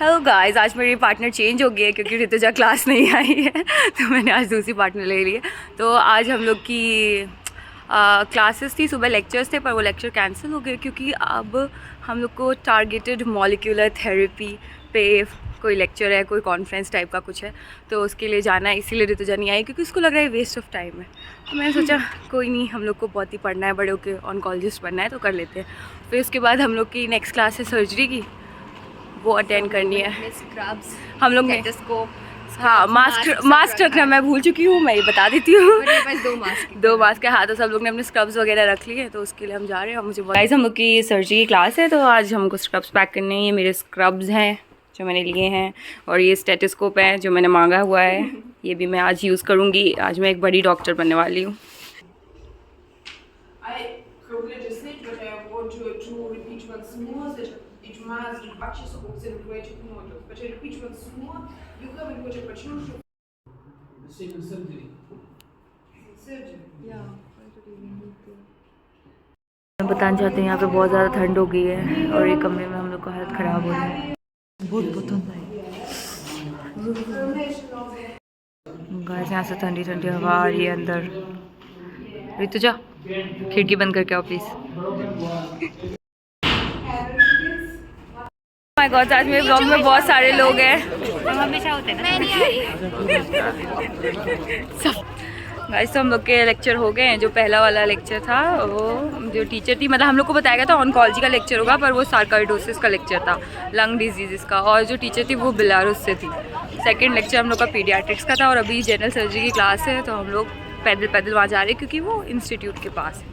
Hello guys, आज मेरी partner change हो गई है क्योंकि ऋतुजा क्लास नहीं आई है तो मैंने आज दूसरी पार्टनर ले ली है। तो आज हम लोग की क्लासेस थी, सुबह लेक्चर्स थे पर वो लेक्चर कैंसिल हो गए क्योंकि अब हम लोग को टारगेटेड मॉलिक्यूलर थेरेपी पे कोई लेक्चर है, कोई कॉन्फ्रेंस टाइप का कुछ है, तो उसके लिए जाना है। इसीलिए ऋतुजा नहीं आई क्योंकि उसको लग रहा है वेस्ट ऑफ टाइम है। तो मैंने सोचा कोई नहीं, हम लोग को बहुत ही पढ़ना है, बड़े होकर ऑन्कोलॉजिस्ट बनना है तो कर लेते हैं। फिर उसके बाद हम लोग की नेक्स्ट क्लास है सर्जरी की, वो अटेंड करनी है। हम लोग ने हाँ मास्क रखना मैं भूल चुकी हूँ, मैं ये बता देती हूँ। दो मास्क है। हाँ, तो सब लोग ने अपने स्क्रब्स वगैरह रख लिए, तो उसके लिए हम जा रहे हैं। मुझे गाइस हम लोग की सर्जरी की क्लास है, तो आज हमको स्क्रब्स पैक करने हैं। ये मेरे स्क्रब्स हैं जो मैंने लिए हैं, और ये स्टेथोस्कोप है जो मैंने मांगा हुआ है, ये भी मैं आज यूज़ करूँगी। आज मैं एक बड़ी डॉक्टर बनने वाली हूँ। बताना चाहते हैं यहाँ पे बहुत ज़्यादा ठंड हो गई है और ये कमरे में हम लोग का हालत ख़राब हो रहा है। बहुत ठंड है गाइस, यहाँ से ठंडी ठंडी हवा आ रही है अंदर। ऋतुजा खिड़की बंद करके आओ प्लीज़। माय गॉड, आज मेरे ब्लॉग में बहुत सारे लोग हैं। हमेशा होते हैं ना सब। गाइस तो हम लोग के लेक्चर हो गए हैं। जो पहला वाला लेक्चर था वो जो टीचर थी, मतलब हम लोग को बताया गया था ऑन्कोलॉजी का लेक्चर होगा, पर वो सार्कोइडोसिस का लेक्चर था, लंग डिजीज़ का। और जो टीचर थी वो बेलारूस से थी। सेकंड लेक्चर हम लोग का पीडियाट्रिक्स का था, और अभी जनरल सर्जरी की क्लास है, तो हम लोग पैदल पैदल वहाँ जा रहे हैं क्योंकि वो इंस्टीट्यूट के पास है।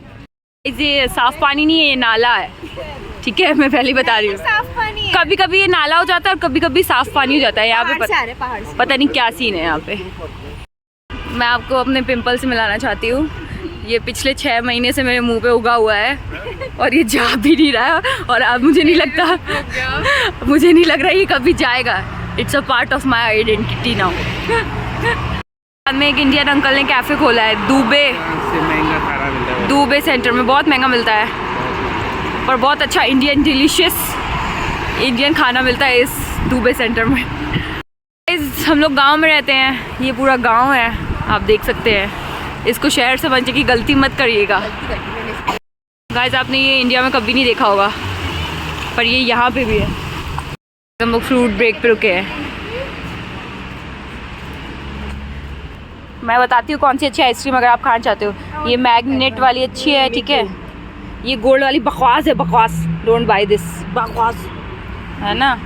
ये साफ़ पानी नहीं है, ये नाला है, ठीक है, मैं पहले बता रही हूँ। कभी कभी ये नाला हो जाता है और कभी कभी साफ़ पानी हो जाता है। यहाँ पे पता नहीं क्या सीन है यहाँ पे। मैं आपको अपने पिंपल से मिलाना चाहती हूँ। ये पिछले 6 महीने से मेरे मुंह पे उगा हुआ है और ये जा भी नहीं रहा है, और अब मुझे नहीं लग रहा ये कभी जाएगा। It's a part of my identity now. में एक इंडियन अंकल ने कैफ़े खोला है दुबे सेंटर में। बहुत महंगा मिलता है पर बहुत अच्छा इंडियन डिलीशियस इंडियन खाना मिलता है इस दुबे सेंटर में। हम लोग गांव में रहते हैं, ये पूरा गांव है, आप देख सकते हैं। इसको शहर समझने की गलती मत करिएगा गाइस। आपने ये इंडिया में कभी नहीं देखा होगा, पर ये यहाँ पे भी है। हम लोग फ्रूट ब्रेक पे रुके हैं। मैं बताती हूँ कौन सी अच्छी आइसक्रीम अगर आप खाना चाहते हो। ये मैग्नेट वाली अच्छी है, ठीक है। ये गोल्ड वाली बकवास है, बकवास, डोंट बाय दिस, बकवास है ना।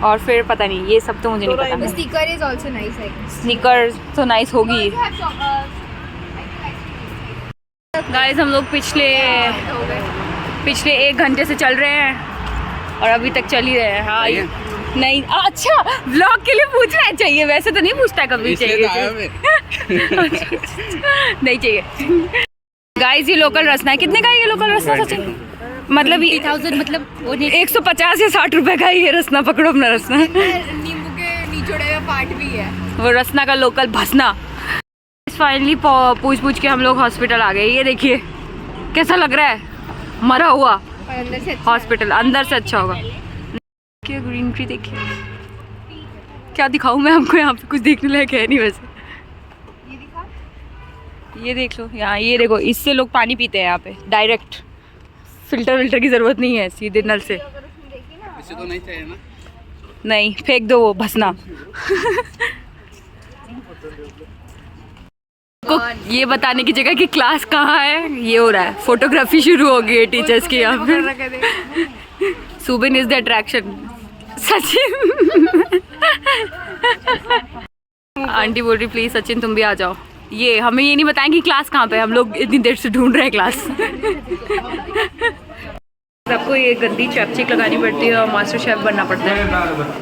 और फिर पता नहीं, ये सब तो मुझे नहीं पता। Sneaker is also nice. Sneaker तो नाइस होगी। गाइस हम लोग पिछले 1 घंटे से चल रहे हैं और अभी तक चल ही रहे हैं। हाँ नहीं, अच्छा व्लॉग के लिए पूछना चाहिए, वैसे तो नहीं पूछता कभी। चाहिए नहीं चाहिए। गाइस ये लोकल रसना है। कितने का है ये लोकल रसना? मतलब 3000, मतलब 150 या 60 रुपए का ये रसना। पकड़ो अपना रसना। नींबू के निचोड़े में पार्ट भी है वो रसना का लोकल भसना। फाइनली पूछ के हम लोग हॉस्पिटल आ गए। ये देखिए कैसा लग रहा है, मरा हुआ हॉस्पिटल। अंदर से अच्छा होगा। क्या ग्रीन ट्री देखिए, क्या दिखाऊं मैं आपको, यहाँ पे कुछ देखने लायक है नहीं वैसे। ये देख लो यहाँ, ये देखो, इससे लोग पानी पीते हैं यहाँ पे डायरेक्ट। फिल्टर की जरूरत नहीं है, सीधे नल से। इसे तो नहीं चाहिए ना? नहीं, फेंक दो वो भसना। को ये बताने की जगह कि क्लास कहाँ है, ये हो रहा है। फोटोग्राफी शुरू हो गई है टीचर्स की यहाँ पे। Subin is the attraction. Sachin aunty बोल रही प्लीज सचिन तुम भी आ जाओ। ये हमें ये नहीं बताएं कि क्लास कहाँ पे, हम लोग इतनी देर से ढूंढ रहे हैं क्लास। सबको ये गंदी चैपस्टिक लगानी पड़ती है और मास्टर शेफ बनना पड़ता है।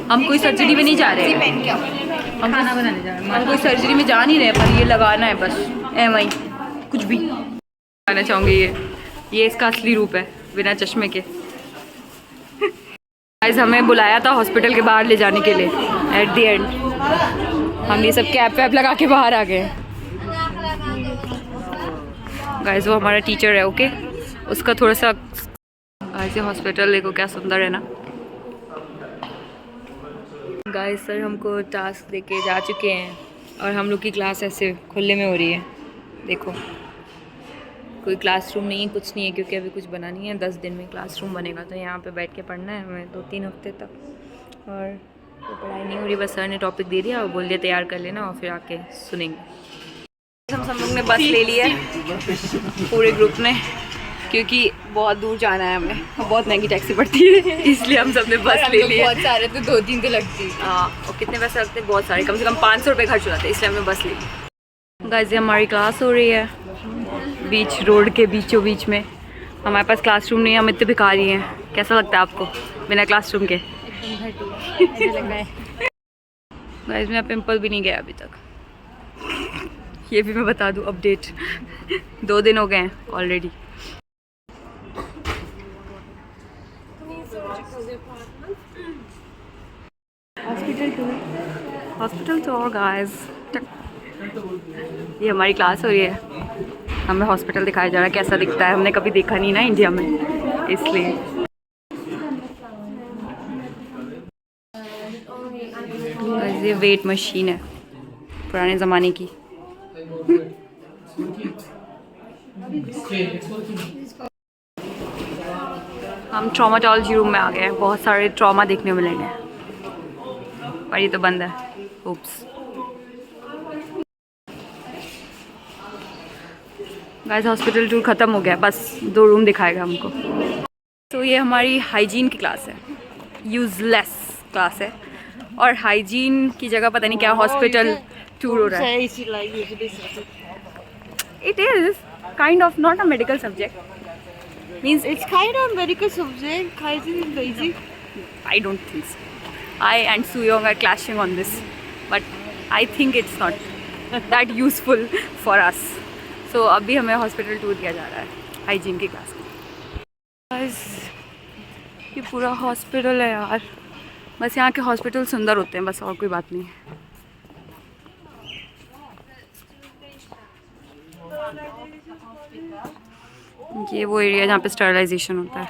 हम कोई सर्जरी में नहीं जा रहे हैं, हम खाना बनाने जा रहे हैं। हम कोई सर्जरी में जा नहीं रहे, पर ये लगाना है बस, वही कुछ भी लगाना चाहूँगी। ये इसका असली रूप है बिना चश्मे के। गाइस हमें बुलाया था हॉस्पिटल के बाहर ले जाने के लिए। एट दी एंड हम ये सब कैप वैप लगा के बाहर आ गए। गाइस वो हमारा टीचर है, ओके। उसका थोड़ा सा ऐसे हॉस्पिटल देखो क्या सुंदर है ना। गाइस सर हमको टास्क देके जा चुके हैं और हम लोग की क्लास ऐसे खुले में हो रही है। देखो कोई क्लासरूम नहीं है, कुछ नहीं है, क्योंकि अभी कुछ बना नहीं है। 10 दिन में क्लासरूम बनेगा तो यहाँ पे बैठ के पढ़ना है हमें 2-3 हफ्ते तक। और तो पढ़ाई नहीं हो रही, बस सर ने टॉपिक दे दिया और बोल दिया तैयार कर लेना और फिर आके सुनेंगे। हम सब लोग ने बस ले लिया है पूरे ग्रुप ने, क्योंकि बहुत दूर जाना है हमें, बहुत महंगी टैक्सी पड़ती है इसलिए हम सब ने बस ले लिया। बहुत सारे तो 2-3 तो लगती है। हाँ, और कितने पैसे लगते हैं? बहुत सारे, कम से कम 500 रुपये खर्च हो जाते हैं, इसलिए हमने बस ले ली। गाइस हमारी क्लास हो रही है बीच रोड के बीचों बीच में। हमारे पास क्लासरूम नहीं है, हम इतने भिखारी हैं। कैसा लगता है आपको बिना क्लासरूम के? गाइस मेरा पिंपल भी नहीं गया अभी तक, ये भी मैं बता दूं अपडेट। 2 दिन हो गए हैं ऑलरेडी। Hospital tour guys. ये हमारी क्लास हो रही है, हमें हॉस्पिटल दिखाया जा रहा है कैसा दिखता है। हमने कभी देखा नहीं ना इंडिया में, इसलिए। ये वेट मशीन है पुराने ज़माने की। हम ट्रॉमाटोलॉजी रूम में आ गए हैं, बहुत सारे ट्रॉमा देखने मिलेंगे पर ये तो बंद है। उप्स। गाइस हॉस्पिटल टूर ख़त्म हो गया, बस 2 रूम दिखाएगा हमको। तो ये हमारी हाइजीन की क्लास है, यूज़लेस क्लास है। और हाइजीन की जगह पता नहीं क्या हॉस्पिटल टूर हो रहा है। It is kind of not a medical subject, means It's kind of medical subject. Hygiene is basic. I don't think so. I and Suyong are clashing on this, but I think it's not that useful for us. So अभी हमें hospital tour दिया जा रहा है hygiene की class में। बस ये पूरा हॉस्पिटल है यार, बस यहाँ के हॉस्पिटल सुंदर होते हैं, बस और कोई बात नहीं है। ये वो एरिया जहाँ पे स्टरलाइजेशन होता है।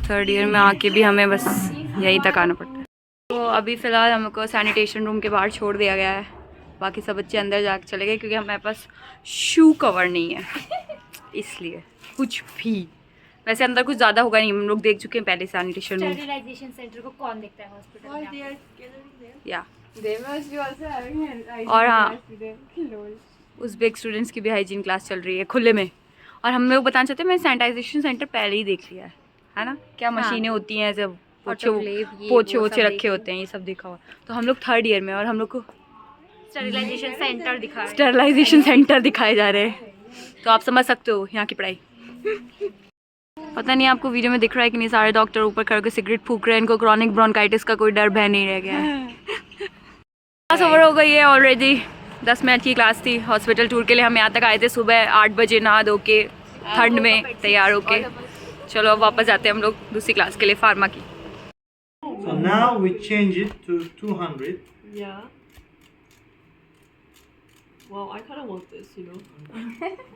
थर्ड ईयर में आके भी हमें बस यहीं तक आना पड़ता है। तो अभी फ़िलहाल हमको सैनिटेशन रूम के बाहर छोड़ दिया गया है, बाकी सब बच्चे अंदर जाके चले गए क्योंकि हमारे पास शू कवर नहीं है, इसलिए कुछ भी। वैसे अंदर कुछ ज़्यादा होगा नहीं, हम लोग देख चुके हैं पहले सैनिटेशन रूम। Sterilization center को कौन देखता है हॉस्पिटल में? या They must be also having an hygiene और हाँ, class today. Lol. Uzbek students की भी हाइजीन क्लास चल रही है खुले में। और हम लोग बताना चाहते हैं, मैं सैनिटाइजेशन सेंटर पहले ही देख लिया है ना, क्या मशीनें होती हैं, जब पोछे वोछे रखे होते हैं, ये सब देखा हुआ। तो हम लोग 3rd ईयर में और हम लोग को स्टरलाइजेशन सेंटर दिखा स्टरलाइजेशन सेंटर दिखाए जा रहे हैं। तो आप समझ सकते हो यहाँ की पढ़ाई। पता नहीं आपको वीडियो में दिख रहा है कि नहीं, सारे डॉक्टर ऊपर खड़े होकर सिगरेट फूक रहे हैं, इनको क्रॉनिक ब्रोंकाइटिस का कोई डर भय नहीं रह गया है। क्लास ओवर हो गई है ऑलरेडी, 10 मिनट की क्लास थी। हॉस्पिटल टूर के लिए हम यहाँ तक आए थे सुबह 8 बजे, नहा धो के ठंड में तैयार होके। चलो अब वापस जाते हैं हम लोग दूसरी क्लास के लिए, फार्मा की। So now we change it to 200. Yeah. Wow, I kind of want this, you know.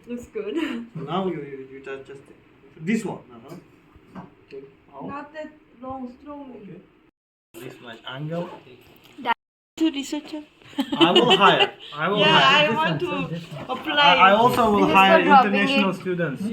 Looks good. So now you just this one. Okay. Not that long, strong. Okay. This much angle. To researcher. I will hire. I will Yeah, hire. I want to apply. I also will This is hire for dropping international it. students.